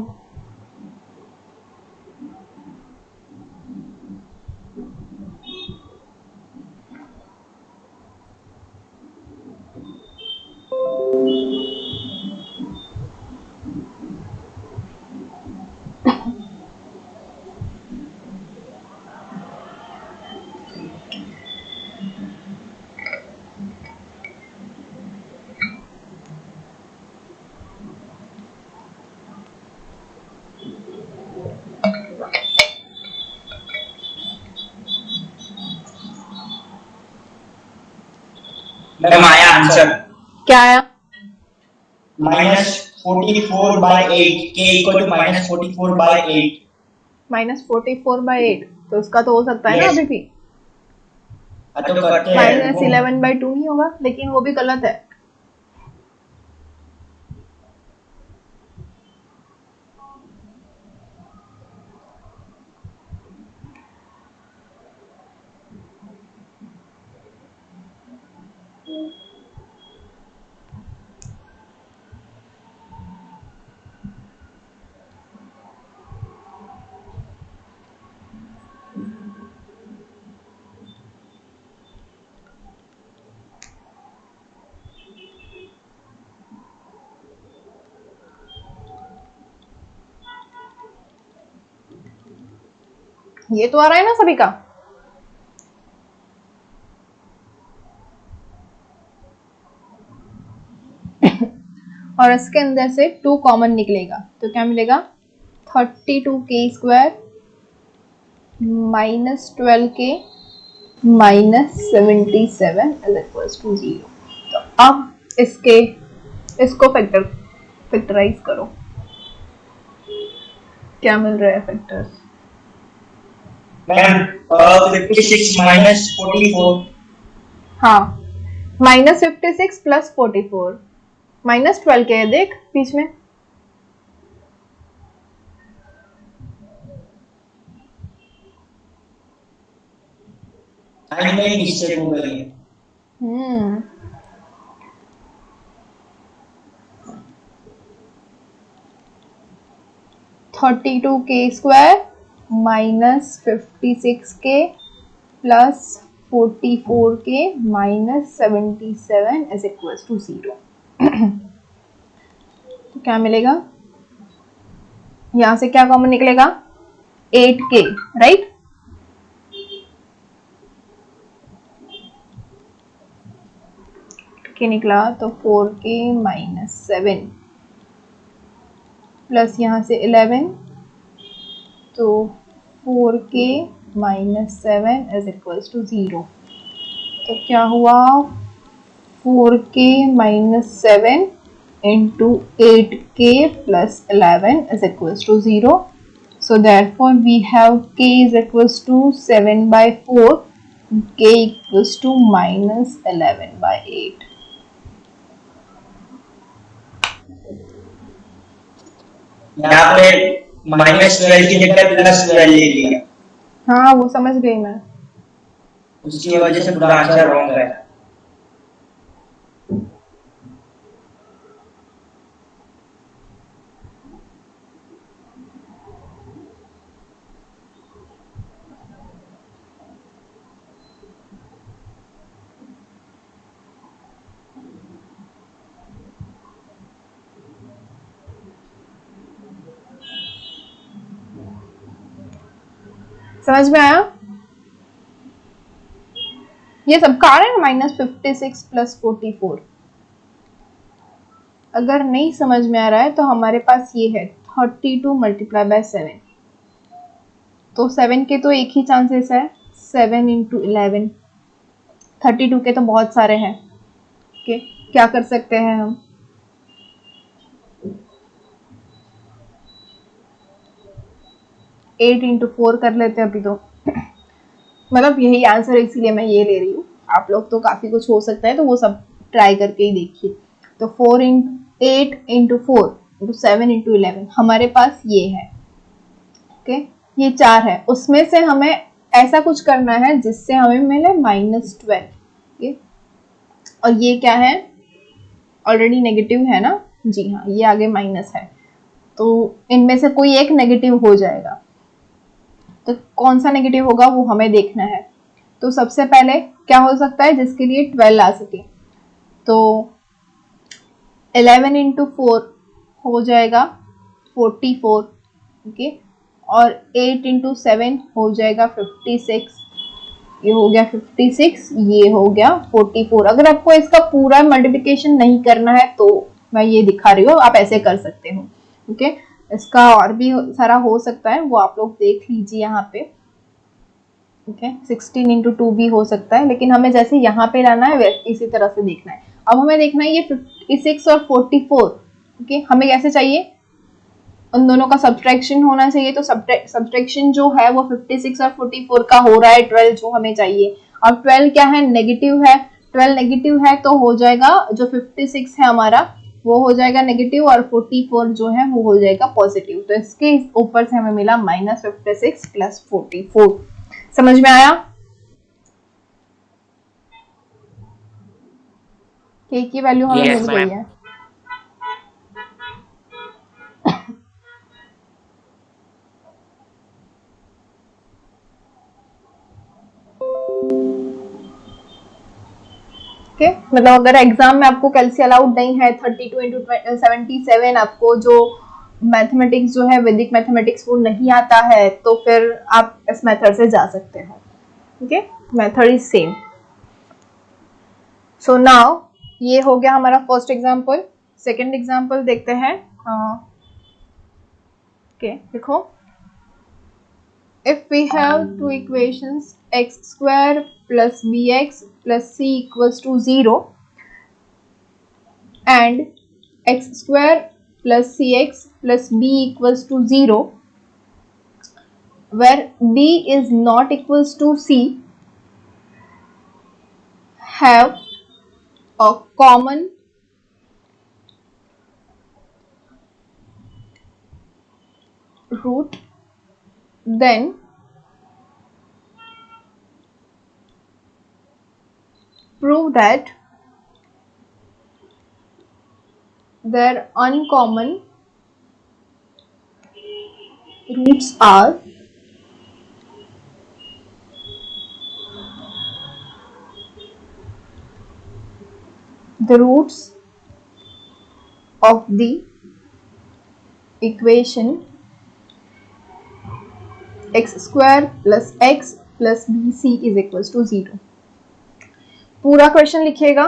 Ma'am आया आंसर। क्या आया? -44/8, k इक्वल टू -44/8। -44/8, तो उसका तो हो सकता है ना Yes. अभी भी। तो करते हैं वो। -11/2 नहीं होगा, लेकिन वो भी गलत है। ये तो आ रहा है ना सभी का? और इसके अंदर से 2 कॉमन निकलेगा, तो क्या मिलेगा? 32k² -12k -77 is equals to 0। तो अब इसको फैक्टराइज करो। क्या मिल रहा है फैक्टर्स? मैम 56 -44। हाँ, -56 + 44 -12 के है, देख बीच में। साइन में मिस्टेक हो गई है। 32k² -56k +44k -77 is equals to 0। तो क्या मिलेगा? यहां से क्या कॉमन निकलेगा? 8k, right? के निकला तो 4k -7 प्लस यहाँ से 11, तो 4k -7 इज इक्वल्स टू 0। तो क्या हुआ? 4k -7 into 8k plus 11 is equals to 0. So therefore we have k is equals to 7/4, k equals to -11/8. यहाँ पे -12 की जगह +12 ले लिया, हाँ वो समझ गई मैं। उसकी वजह से पूरा आंसर रॉन्ग है। समझ में आया? ये सबका आ रहा है -56 + 44। अगर नहीं समझ में आ रहा है तो हमारे पास ये है 32 × 7। तो 7 के तो एक ही चांसेस है, 7 × 11। 32 के तो बहुत सारे हैं। ओके, क्या कर सकते हैं हम? एट इंटू 4 कर लेते हैं अभी तो। मतलब यही आंसर है, इसीलिए मैं ये ले रही हूँ। आप लोग तो काफ़ी कुछ हो सकता है, तो वो सब ट्राई करके ही देखिए। तो 8 × 4 × 7 × 11 हमारे पास ये है। ओके, ये 4 है, उसमें से हमें ऐसा कुछ करना है जिससे हमें मिले -12। ओके, और ये क्या है? ऑलरेडी नेगेटिव है ना, जी हाँ, ये आगे माइनस है, तो इनमें से कोई एक नेगेटिव हो जाएगा। तो कौन सा नेगेटिव होगा वो हमें देखना है। तो सबसे पहले क्या हो सकता है जिसके लिए 12 आ सके, तो 11 इंटू 4 हो जाएगा 44, ओके, और 8 इंटू 7 हो जाएगा 56, ये हो गया 56, ये हो गया 44। अगर आपको इसका पूरा मल्टीप्लिकेशन नहीं करना है तो मैं ये दिखा रही हूँ, आप ऐसे कर सकते हो, ओके। इसका और भी सारा हो सकता है, वो आप लोग देख लीजिए यहाँ पे, ओके। 16 इंटू 2 भी हो सकता है, लेकिन हमें जैसे यहाँ पे लाना है वैसे इसी तरह से देखना है। अब हमें देखना है ये 56 और 44, ओके, हमें कैसे चाहिए, उन दोनों का सब्ट्रैक्शन होना चाहिए। तो सब्ट्रैक्शन जो है वो 56 और 44 का हो रहा है 12 जो हमें चाहिए। अब 12 क्या है, नेगेटिव है, 12 नेगेटिव है तो हो जाएगा जो 56 है हमारा वो हो जाएगा नेगेटिव, और 44 जो है वो हो जाएगा पॉजिटिव। तो इसके ऊपर से हमें मिला -56 प्लस 44। समझ में आया? k की वैल्यू हमें मिल गई है। ओके, मतलब अगर एग्जाम में आपको कैलसी अलाउड नहीं है 32 इंटू 77, आपको जो मैथमेटिक्स जो है वैदिक मैथमेटिक्स वो नहीं आता है, तो फिर आप इस मेथड से जा सकते हो, okay. Method is same. So now ये हो गया हमारा फर्स्ट एग्जांपल। सेकंड एग्जांपल देखते हैं। ओके, देखो, if we have two equations x square plus bx plus c equals to 0 and x square plus cx plus b equals to 0, where b is not equals to c, have a common root, then prove that their uncommon roots are the roots of the equation x square plus x plus bc is equals to 0। पूरा क्वेश्चन लिखिएगा।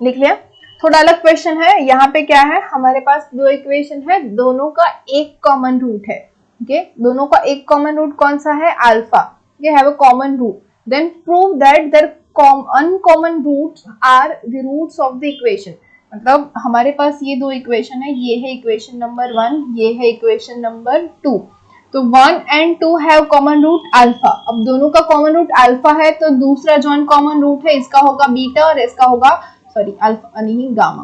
लिख लिया? थोड़ा अलग क्वेश्चन है। यहाँ पे क्या है, हमारे पास दो इक्वेशन है, दोनों का एक कॉमन रूट है, ओके। दोनों का एक कॉमन रूट कौन सा है, अल्फा। ये have a common root, then prove that their uncommon roots are the roots of the equation. मतलब हमारे पास ये दो इक्वेशन है, ये है इक्वेशन नंबर 1, ये है इक्वेशन नंबर 2। तो 1 and 2 have common root alpha. अब दोनों का कॉमन रूट अल्फा है, तो दूसरा जो अनकॉमन रूट है इसका होगा बीटा और इसका होगा अल्फा नहीं गामा,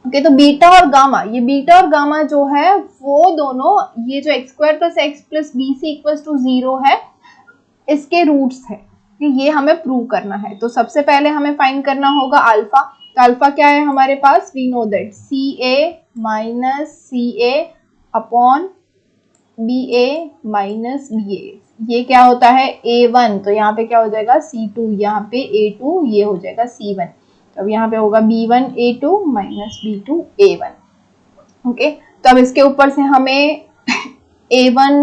ओके। तो बीटा और गामा, ये बीटा और गामा जो है वो दोनों, ये जो x square plus x plus b c equals to 0 है, इसके रूट्स है, ये हमें प्रूव करना है। तो सबसे पहले हमें फाइंड करना होगा अल्फा। तो अल्फा क्या है हमारे पास, we know that C A minus C A upon B A minus B A. ये क्या होता है a1, तो यहाँ पे क्या हो जाएगा c2, यहाँ पे a2, ये हो जाएगा c1। तो अब यहाँ पे होगा b1 a2 minus b2 a1, okay. तो अब इसके ऊपर से हमें a1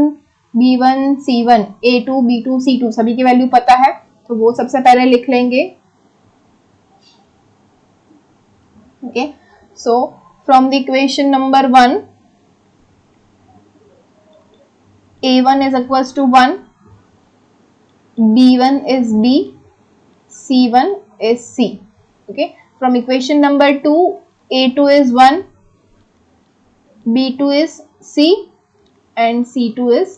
b1 c1 a2 b2 c2 सभी की वैल्यू पता है, तो वो सबसे पहले लिख लेंगे, okay. So from the equation number 1, a1 is equals to 1, b1 is b, c1 is c, okay। From equation number 2, a2 is 1, b2 is c and c2 is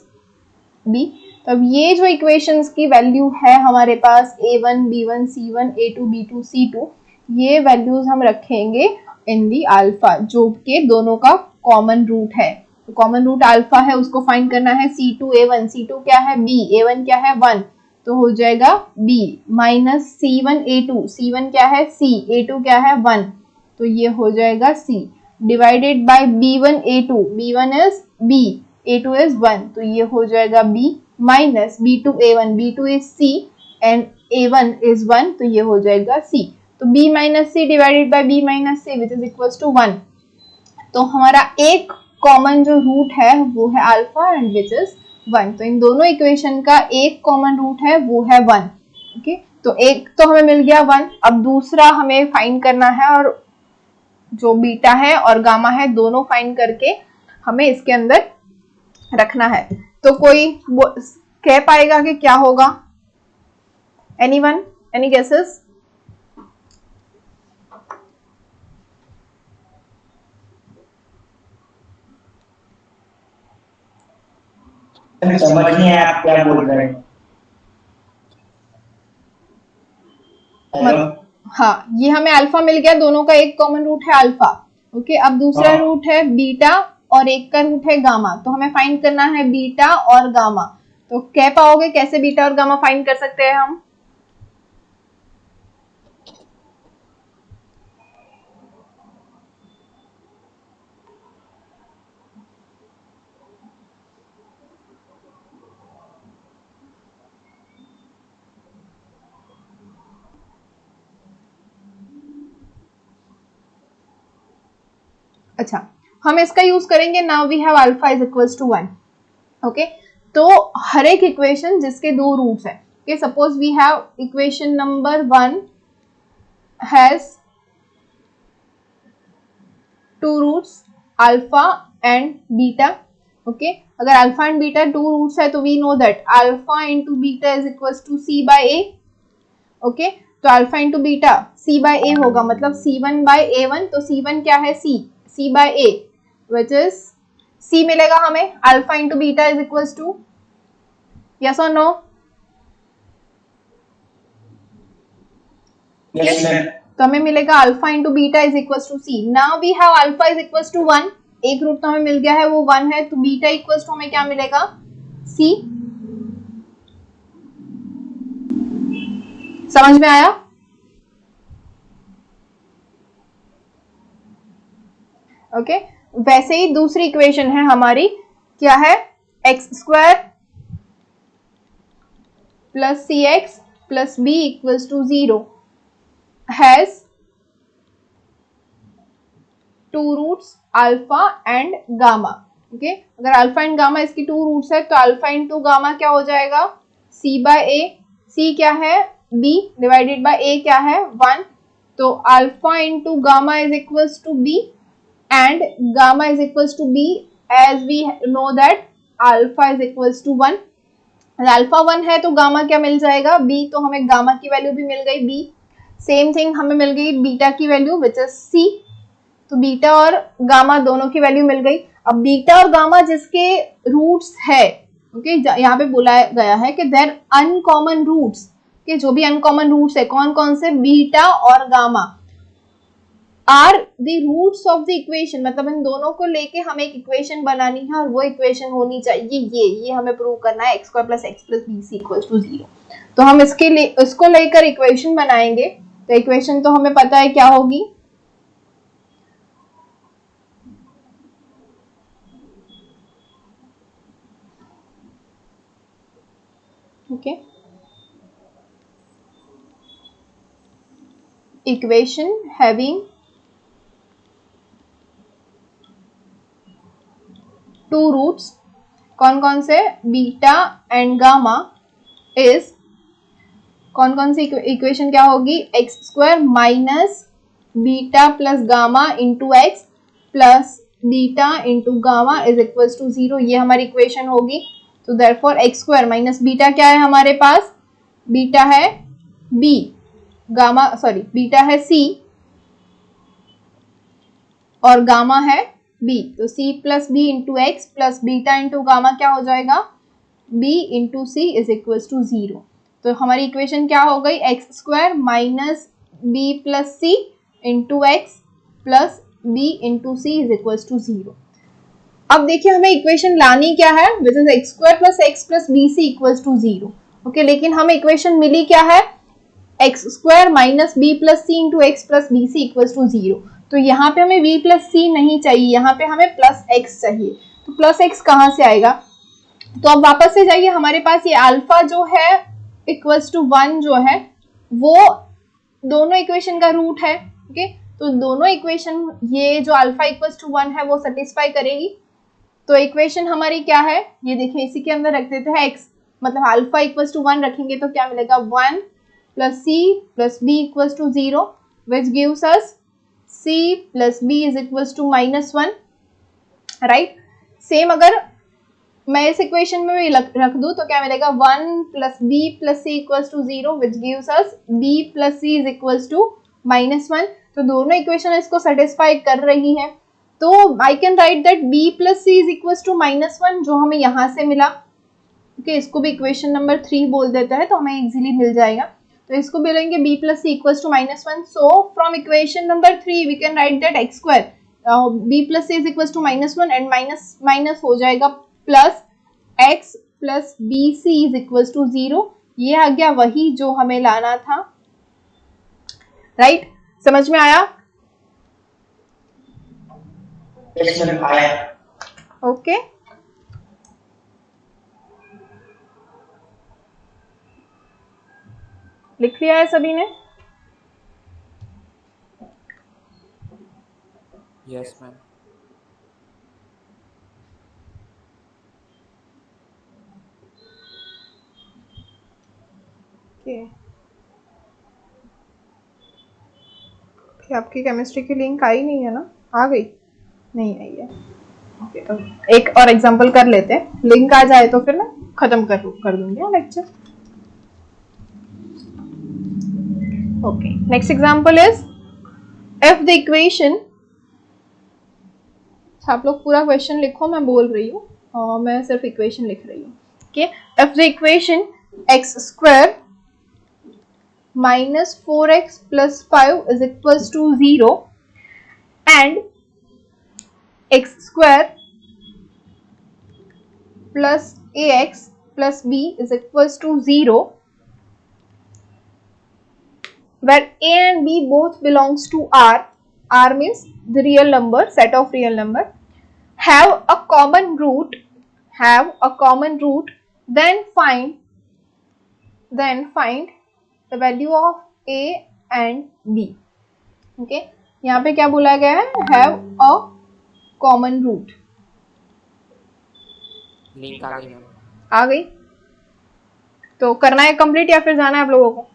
b। तो अब ये जो इक्वेशंस की वैल्यू है हमारे पास a1 b1 c1 a2 b2 c2, ये वैल्यूज हम रखेंगे इन दी अल्फा, जो कि दोनों का कॉमन रूट है। तो कॉमन रूट अल्फा है, उसको फाइंड करना है C2A1, C2 क्या है B, A1 क्या है 1, तो हो जाएगा B माइनस C1A2, C1 क्या है C, A2 क्या है 1, तो ये हो जाएगा C divided by B1A2, B1 is B, A2 is 1, तो ये हो जाएगा B minus B2A1, B2 is C and A1 is 1, तो ये हो जाएगा C, तो B minus C divided by B minus C which is equal to 1। तो हमारा एक कॉमन जो रूट है वो है अल्फा एंड विच इज 1, तो इन दोनों इक्वेशन का एक कॉमन रूट है वो है 1। ओके, तो एक तो हमें मिल गया 1, अब दूसरा हमें फाइंड करना है, और जो बीटा है और गामा है दोनों फाइंड करके हमें इसके अंदर रखना है। तो कोई कह पाएगा कि क्या होगा? Anyone, any guesses? समझ नहीं आया आप क्या बोल रहे हैं। हेलो, हाँ, ये हमें अल्फा मिल गया, दोनों का एक कॉमन रूट है अल्फा। ओके, अब दूसरा रूट है बीटा और एक का रूट है गामा, तो हमें फाइंड करना है बीटा और गामा। तो कह पाओगे कैसे बीटा और गामा फाइंड कर सकते हैं हम? अच्छा, हम इसका यूज करेंगे। Now we have alpha is equals to 1। Okay, तो हर एक इक्वेशन जिसके दो रूट्स हैं, okay, suppose we have equation number 1 has two roots alpha and beta. Okay, अगर alpha and beta two roots है तो we know that alpha into beta is equals to C bye A। Okay, तो alpha into beta C bye A होगा, मतलब C1 बाय A1, तो C1 क्या है C bye A which is C मिलेगा हमें alpha into beta is equals to, yes और नो? Yes ma'am. तो हमें मिलेगा alpha into beta is equals to C। Now we have alpha is equals to 1, एक रूट तो हमें मिल गया है वो 1 है, तो बीटा इक्वल्स टू हमें क्या मिलेगा C। समझ में आया? ओके, वैसे ही दूसरी इक्वेशन है हमारी, क्या है? X square plus c x plus b equals to 0 has two roots alpha and gamma. Okay, अगर अल्फा एंड गामा इसकी टू रूट्स है तो अल्फा इंटू गामा क्या हो जाएगा C बाय A। C क्या है B डिवाइडेड बाय A क्या है 1, तो alpha into gamma is equals to B and gamma is equals to B as we know that alpha is equals to 1। Alpha 1 है तो गामा क्या मिल जाएगा B, तो हमें गामा की वैल्यू भी मिल गई B। सेम थिंग हमें मिल गई बीटा की वैल्यू विच इज C, तो बीटा और गामा दोनों की वैल्यू मिल गई। अब बीटा और गामा जिसके रूट्स है, ओके, यहाँ पे बोला गया है कि देयर अनकॉमन रूट्स, कि जो भी अनकॉमन रूट्स है कौन कौन से, बीटा और gamma are the roots of the equation, मतलब इन दोनों को लेके हमें एक इक्वेशन बनानी है और वो इक्वेशन होनी चाहिए ये हमें प्रूव करना है x² plus x plus b c equals to 0। तो हम इसके लिए इसको लेकर इक्वेशन बनाएंगे। तो इक्वेशन तो हमें पता है क्या होगी, okay, equation having two roots, कौन कौन से, बीटा एंड गामा, इज कौन कौन सी इक्वेशन क्या होगी, x square minus beta plus gamma into x plus beta into gamma is equals to 0, ये हमारी इक्वेशन होगी। तो therefore x square minus beta क्या है हमारे पास, बीटा है B, गामा सॉरी बीटा है C और गामा है B, तो C plus b into x plus beta into gamma क्या हो जाएगा B इंटू C इज इक्वल्स टू 0। तो हमारी इक्वेशन क्या हो गई, x square minus b plus c into x plus b into c is equal to 0। अब देखिए हमें इक्वेशन लानी क्या है, which is x square plus x plus b c equal to 0। Okay, लेकिन हमें इक्वेशन मिली क्या है, x square minus b plus c into x plus b c equal to 0। तो यहाँ पे हमें बी प्लस सी नहीं चाहिए, यहाँ पे हमें प्लस एक्स चाहिए। तो प्लस एक्स कहाँ से आएगा, तो अब वापस से जाइए, हमारे पास ये अल्फा जो है इक्वल्स टू 1 जो है वो दोनों इक्वेशन का रूट है। ओके, तो दोनों इक्वेशन ये जो अल्फा इक्वल्स टू 1 है वो सेटिस्फाई करेगी। तो इक्वेशन हमारी क्या है, ये देखिए इसी के अंदर रख देते हैं एक्स, मतलब अल्फा इक्वल्स टू 1 रखेंगे तो क्या मिलेगा, 1 plus c plus b equals to 0 which gives us c plus b is equals to -1, right. Same अगर मैं इस इक्वेशन में भी रख दूं तो क्या मिलेगा, 1 plus b plus c equals to 0 which gives us b plus c is equals to -1। तो दोनों इक्वेशन इसको सेटिस्फाई कर रही हैं, तो I can write that b plus c is equals to -1 जो हमें यहाँ से मिला। ओके, इसको भी इक्वेशन नंबर 3 बोल देते हैं तो हमें इजीली मिल जाएगा। तो इसको बोलेंगे b plus c equals to -1। So from equation number 3 we can write that x square b plus c is equals to -1 and minus minus हो जाएगा plus x plus b c is equals to 0। ये आ गया वही जो हमें लाना था, राइट। समझ में आया? ओके, लिख लिया है सभी ने? Yes ma'am. आपकी केमिस्ट्री की लिंक आई नहीं है ना? आ गई? नहीं आई है। ओके, तो एक और एग्जांपल कर लेते हैं, लिंक आ जाए तो फिर मैं खत्म कर दूंगी lecture. Okay, next example is if the equation, आप लोग पूरा क्वेश्चन लिखो, मैं बोल रही हूँ और मैं सिर्फ इक्वेशन लिख रही हूँ। Okay, if the equation x square minus 4x plus 5 is equals to 0 and x square plus ax plus b is equals to 0 where a and b both belongs to R means the real number, set of real number, have a common root, then find the value of a and b। Okay, यहाँ पे क्या बोला गया है, have a common root. Link आ गई मैम। आ गई? तो करना है कंप्लीट या फिर जाना है आप लोगों को?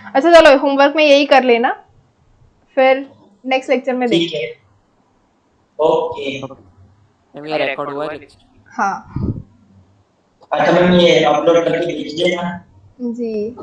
अच्छा चलो, होमवर्क में यही कर लेना, फिर नेक्स्ट लेक्चर में देखते हैं। ओके मैम ये रिकॉर्ड हुआ है लेक्चर? हाँ अच्छा मैम, ये अपलोड करके भेज देना जी।